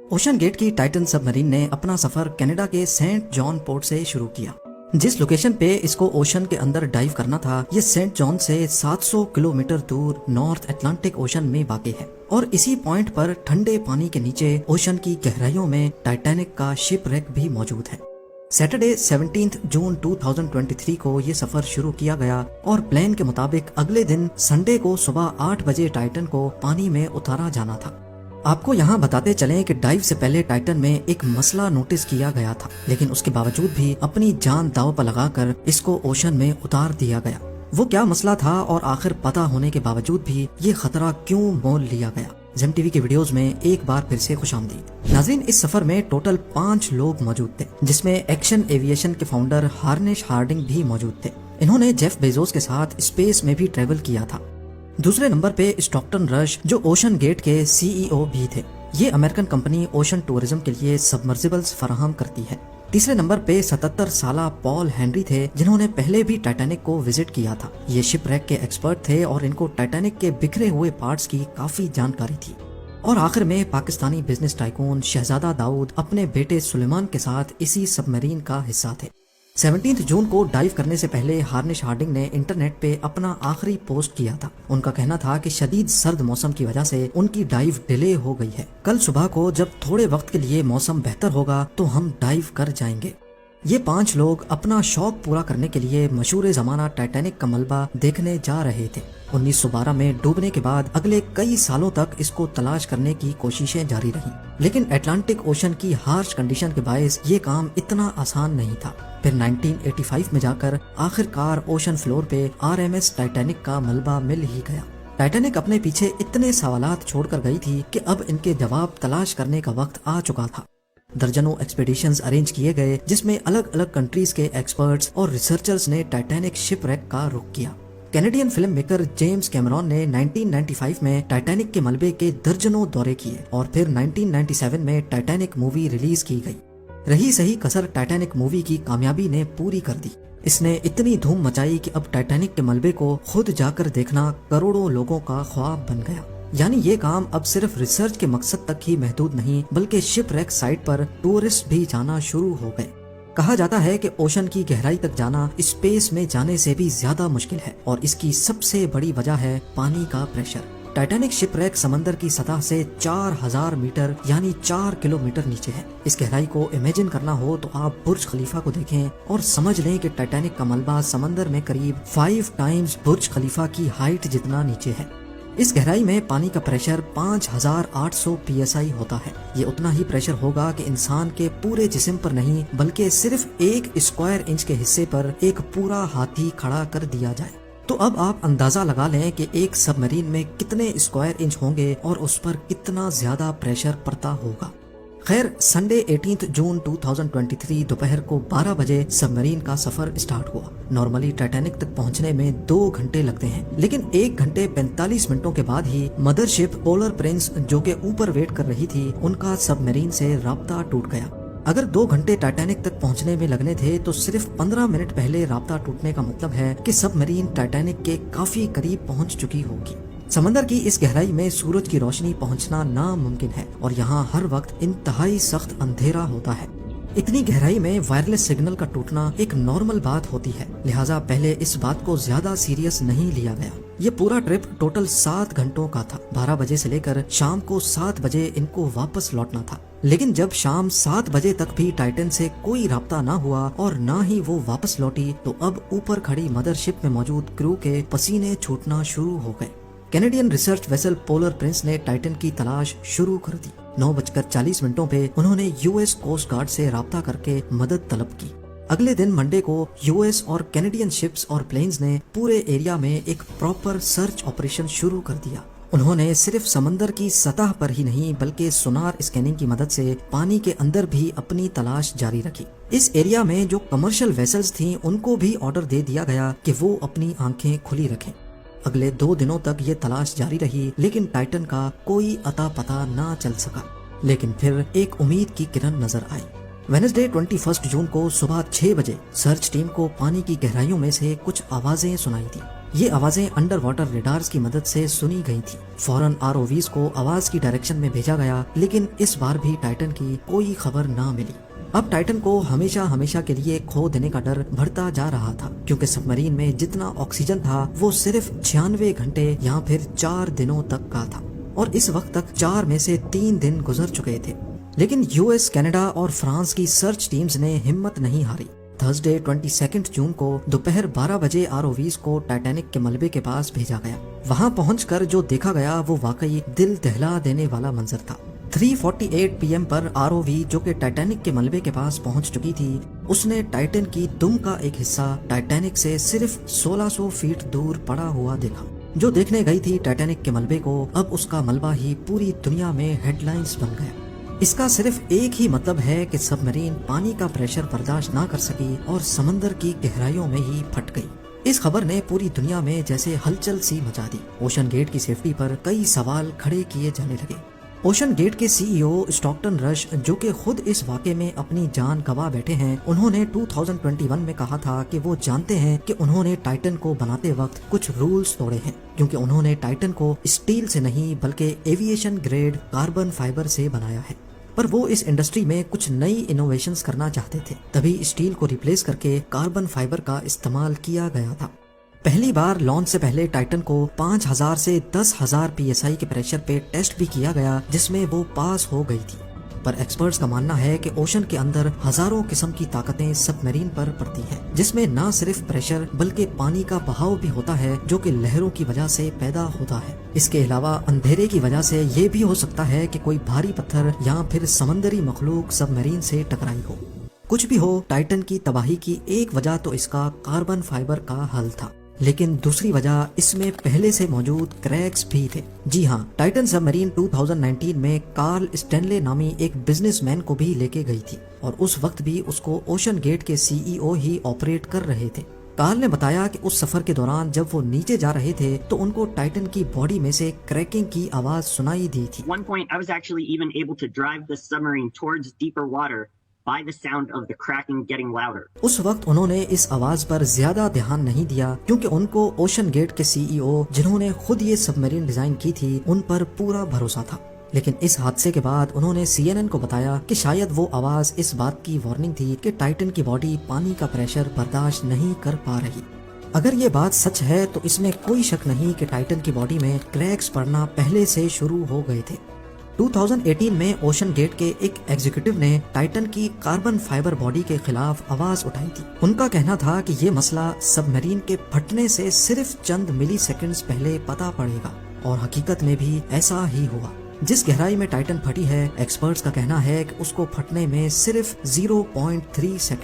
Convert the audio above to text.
Ocean gate की Titan submarine ने अपना सफर कनाडा के सेंट जॉन पोर्ट से शुरू किया। जिस लोकेशन पे इसको ओशन के अंदर डाइव करना था, ये सेंट जॉन से 700 किलोमीटर दूर नॉर्थ अटलांटिक ओशन में वाक़ है और इसी पॉइंट पर ठंडे पानी के नीचे ओशन की गहराइयों में टाइटैनिक का शिप रेक भी मौजूद है। सैटरडे 17 जून 2023 को ये सफर शुरू किया गया और प्लान के मुताबिक अगले दिन संडे को सुबह 8 बजे टाइटन को पानी में उतारा जाना था। आपको यहाँ बताते चलें कि डाइव से पहले टाइटन में एक मसला नोटिस किया गया था, लेकिन उसके बावजूद भी अपनी जान दांव पर लगाकर इसको ओशन में उतार दिया गया। वो क्या मसला था और आखिर पता होने के बावजूद भी ये खतरा क्यों मोल लिया गया? जेम टीवी की वीडियोस में एक बार फिर से खुशामदीद। नाज़रीन, इस सफर में टोटल 5 लोग मौजूद थे, जिसमें एक्शन एविएशन के फाउंडर हार्निश हार्डिंग भी मौजूद थे। इन्होंने जेफ बेजोस के साथ स्पेस में भी ट्रेवल किया था। दूसरे नंबर पे स्टॉकटन रश, जो ओशन गेट के सीईओ भी थे। ये अमेरिकन कंपनी ओशन टूरिज्म के लिए सबमर्सिबल्स फराहम करती है। तीसरे नंबर पे 77 साला पॉल हेनरी थे, जिन्होंने पहले भी टाइटैनिक को विजिट किया था। ये शिप रैक के एक्सपर्ट थे और इनको टाइटैनिक के बिखरे हुए पार्ट्स की काफी जानकारी थी। और आखिर में पाकिस्तानी बिजनेस टाइकून शहजादा दाऊद अपने बेटे सुलेमान के साथ इसी सबमरीन का हिस्सा थे। 17 जून को डाइव करने से पहले हार्निश हार्डिंग ने इंटरनेट पे अपना आखिरी पोस्ट किया था। उनका कहना था कि शदीद सर्द मौसम की वजह से उनकी डाइव डिले हो गई है। कल सुबह को जब थोड़े वक्त के लिए मौसम बेहतर होगा तो हम डाइव कर जाएंगे। ये 5 लोग अपना शौक पूरा करने के लिए मशहूर जमाना टाइटैनिक का मलबा देखने जा रहे थे। 1912 में डूबने के बाद अगले कई सालों तक इसको तलाश करने की कोशिशें जारी रहीं, लेकिन अटलांटिक ओशन की हार्श कंडीशन के बायस ये काम इतना आसान नहीं था। फिर 1985 में जाकर आखिरकार ओशन फ्लोर पे आरएमएस टाइटैनिक का मलबा मिल ही गया। टाइटैनिक अपने पीछे इतने सवालात छोड़कर गई थी कि अब इनके जवाब तलाश करने का वक्त आ चुका था। दर्जनों एक्सपीडिशंस अरेंज किए गए, जिसमें अलग अलग कंट्रीज के एक्सपर्ट्स और रिसर्चर्स ने टाइटैनिक शिप रैक का रुख किया। Canadian film maker James Cameron ने 1995 में टाइटैनिक के मलबे के दर्जनों दौरे किए और फिर 1997 में टाइटैनिक मूवी रिलीज की गई। रही सही कसर टाइटैनिक मूवी की कामयाबी ने पूरी कर दी। इसने इतनी धूम मचाई कि अब टाइटैनिक के मलबे को खुद जाकर देखना करोड़ों लोगों का ख्वाब बन गया। यानी ये काम अब सिर्फ रिसर्च के मकसद तक ही महदूद नहीं, बल्कि शिप रैक साइट पर टूरिस्ट भी जाना शुरू हो गए। कहा जाता है कि ओशन की गहराई तक जाना स्पेस में जाने से भी ज्यादा मुश्किल है और इसकी सबसे बड़ी वजह है पानी का प्रेशर। टाइटैनिक शिप रैक समंदर की सतह से 4000 मीटर यानी 4 किलोमीटर नीचे है। इस गहराई को इमेजिन करना हो तो आप बुर्ज खलीफा को देखें और समझ लें कि टाइटैनिक का मलबा समंदर में करीब 5 टाइम्स बुर्ज खलीफा की हाइट जितना नीचे है। इस गहराई में पानी का प्रेशर 5800 psi होता है। ये उतना ही प्रेशर होगा कि इंसान के पूरे जिस्म पर नहीं, बल्कि सिर्फ 1 स्क्वायर इंच के हिस्से पर एक पूरा हाथी खड़ा कर दिया जाए। तो अब आप अंदाजा लगा लें कि एक सबमरीन में कितने स्क्वायर इंच होंगे और उस पर कितना ज्यादा प्रेशर पड़ता होगा। खैर, संडे 18 जून 2023 दोपहर को 12 बजे सबमरीन का सफर स्टार्ट हुआ। नॉर्मली टाइटैनिक तक पहुंचने में 2 घंटे लगते हैं, लेकिन 1 घंटे 45 मिनटों के बाद ही मदरशिप पोलर प्रिंस, जो के ऊपर वेट कर रही थी, उनका सबमरीन से राब्ता टूट गया। अगर 2 घंटे टाइटैनिक तक पहुंचने में लगने थे तो सिर्फ 15 मिनट पहले राब्ता टूटने का मतलब है कि सबमरीन टाइटैनिक के काफी करीब पहुंच चुकी होगी। समंदर की इस गहराई में सूरज की रोशनी पहुंचना नामुमकिन है और यहाँ हर वक्त इंतहाई सख्त अंधेरा होता है। इतनी गहराई में वायरलेस सिग्नल का टूटना एक नॉर्मल बात होती है, लिहाजा पहले इस बात को ज्यादा सीरियस नहीं लिया गया। ये पूरा ट्रिप टोटल 7 घंटों का था। 12 बजे से लेकर शाम को 7 बजे इनको वापस लौटना था, लेकिन जब शाम 7 बजे तक भी टाइटन से कोई राब्ता ना हुआ और ना ही वो वापस लौटी, तो अब ऊपर खड़ी मदरशिप में मौजूद क्रू के पसीने छूटना शुरू हो गए। Canadian research vessel polar Prince ने टाइटन की तलाश शुरू कर दी। 9:40 पे उन्होंने यूएस कोस्ट गार्ड से राब्ता करके मदद तलब की। अगले दिन मंडे को यूएस और कैनेडियन शिप्स और प्लेन्स ने पूरे एरिया में एक प्रॉपर सर्च ऑपरेशन शुरू कर दिया। उन्होंने सिर्फ समंदर की सतह पर ही नहीं, बल्कि सोनार स्कैनिंग की मदद से पानी के अंदर भी अपनी तलाश जारी रखी। इस एरिया में जो कमर्शियल वेसल्स थीं, उनको भी ऑर्डर दे दिया गया कि वो अपनी आंखें खुली रखें। अगले 2 दिनों तक ये तलाश जारी रही, लेकिन टाइटन का कोई अता पता ना चल सका। लेकिन फिर एक उम्मीद की किरण नजर आई। वेडनेसडे 21 जून को सुबह 6 बजे सर्च टीम को पानी की गहराइयों में से कुछ आवाजें सुनाई दी। یہ آوازیں انڈر واٹر ریڈارز کی مدد سے سنی گئی تھی۔ فوراً ROVs کو آواز کی ڈائریکشن میں بھیجا گیا، لیکن اس بار بھی ٹائٹن کی کوئی خبر نہ ملی۔ اب ٹائٹن کو ہمیشہ کے لیے کھو دینے کا ڈر بڑھتا جا رہا تھا، کیونکہ سب مرین میں جتنا آکسیجن تھا وہ صرف 96 گھنٹے یا پھر 4 دنوں تک کا تھا، اور اس وقت تک 4 میں سے 3 دن گزر چکے تھے۔ لیکن US، کینیڈا اور فرانس کی سرچ ٹیمز نے ہمت نہیں ہاری۔ تھرسڈے 22 جون کو دوپہر 12 بجے ROVs کو ٹائٹینک کے ملبے کے پاس بھیجا گیا۔ وہاں پہنچ کر جو دیکھا گیا وہ واقعی دل دہلا دینے والا منظر تھا۔ 3:48 PM پر ROV جو کہ ٹائٹینک کے ملبے کے پاس پہنچ چکی تھی، اس نے ٹائٹن کی دم کا ایک حصہ ٹائٹینک سے صرف 1600 فیٹ دور پڑا ہوا دیکھا۔ جو دیکھنے گئی تھی ٹائٹینک کے ملبے کو، اب اس کا ملبہ ہی پوری دنیا میں ہیڈ لائنز بن گیا۔ اس کا صرف ایک ہی مطلب ہے کہ سب مرین پانی کا پریشر برداشت نہ کر سکی اور سمندر کی گہرائیوں میں ہی پھٹ گئی۔ اس خبر نے پوری دنیا میں جیسے ہلچل سی مچا دی۔ اوشن گیٹ کی سیفٹی پر کئی سوال کھڑے کیے جانے لگے۔ اوشن گیٹ کے CEO اسٹاکٹن رش، جو کہ خود اس واقعے میں اپنی جان گنوا بیٹھے ہیں، انہوں نے 2021 میں کہا تھا کہ وہ جانتے ہیں کہ انہوں نے ٹائٹن کو بناتے وقت کچھ رولز توڑے ہیں، کیونکہ انہوں نے ٹائٹن کو اسٹیل سے نہیں بلکہ ایویشن گریڈ کاربن فائبر سے بنایا ہے۔ پر وہ اس انڈسٹری میں کچھ نئی انوویشنز کرنا چاہتے تھے، تبھی اسٹیل کو ریپلیس کر کے کاربن فائبر کا استعمال کیا گیا تھا۔ پہلی بار لانچ سے پہلے ٹائٹن کو 5000 سے 10,000 PSI کے پریشر پہ ٹیسٹ بھی کیا گیا، جس میں وہ پاس ہو گئی تھی۔ پر ایکسپرٹس کا ماننا ہے کہ اوشن کے اندر ہزاروں قسم کی طاقتیں سب میرین پر پڑتی ہیں، جس میں نہ صرف پریشر بلکہ پانی کا بہاؤ بھی ہوتا ہے، جو کہ لہروں کی وجہ سے پیدا ہوتا ہے۔ اس کے علاوہ اندھیرے کی وجہ سے یہ بھی ہو سکتا ہے کہ کوئی بھاری پتھر یا پھر سمندری مخلوق سب میرین سے ٹکرائی ہو۔ کچھ بھی ہو، ٹائٹن کی تباہی کی ایک وجہ تو اس کا کاربن فائبر کا حل تھا، لیکن دوسری وجہ اس میں پہلے سے موجود کریکس بھی تھے۔ جی ہاں، ٹائٹن سب مرین 2019 میں کارل اسٹینلے نامی ایک بزنس مین کو بھی لے کے گئی تھی، اور اس وقت بھی اس کو اوشن گیٹ کے CEO ہی آپریٹ کر رہے تھے۔ کارل نے بتایا کہ اس سفر کے دوران جب وہ نیچے جا رہے تھے تو ان کو ٹائٹن کی باڈی میں سے کریکنگ کی آواز سنائی دی تھی۔ At one point, I was actually even able to drive the submarine towards deeper water by the sound of the cracking getting louder. اس وقت انہوں نے اس آواز پر زیادہ دھیان نہیں دیا، کیونکہ ان کو اوشن گیٹ کے CEO جنہوں نے خود یہ سب مرین ڈیزائن کی تھی، ان پر پورا بھروسہ تھا۔ لیکن اس حادثے کے بعد انہوں نے CNN کو بتایا کہ شاید وہ آواز اس بات کی وارننگ تھی کہ ٹائٹن کی باڈی پانی کا پریشر برداشت نہیں کر پا رہی۔ اگر یہ بات سچ ہے تو اس میں کوئی شک نہیں کہ ٹائٹن کی باڈی میں کریکس پڑنا پہلے سے شروع ہو گئے تھے۔ 2018 میں اوشن گیٹ کے ایک ایگزیکٹو نے ٹائٹن کی کاربن فائبر باڈی کے خلاف آواز اٹھائی تھی۔ ان کا کہنا تھا کہ یہ مسئلہ سب مرین کے پھٹنے سے صرف چند ملی سیکنڈز پہلے پتا پڑے گا، اور حقیقت میں بھی ایسا ہی ہوا۔ جس گہرائی میں ٹائٹن پھٹی ہے، ایکسپرٹس کا کہنا ہے کہ اس کو پھٹنے میں صرف 0.3 سیکنڈ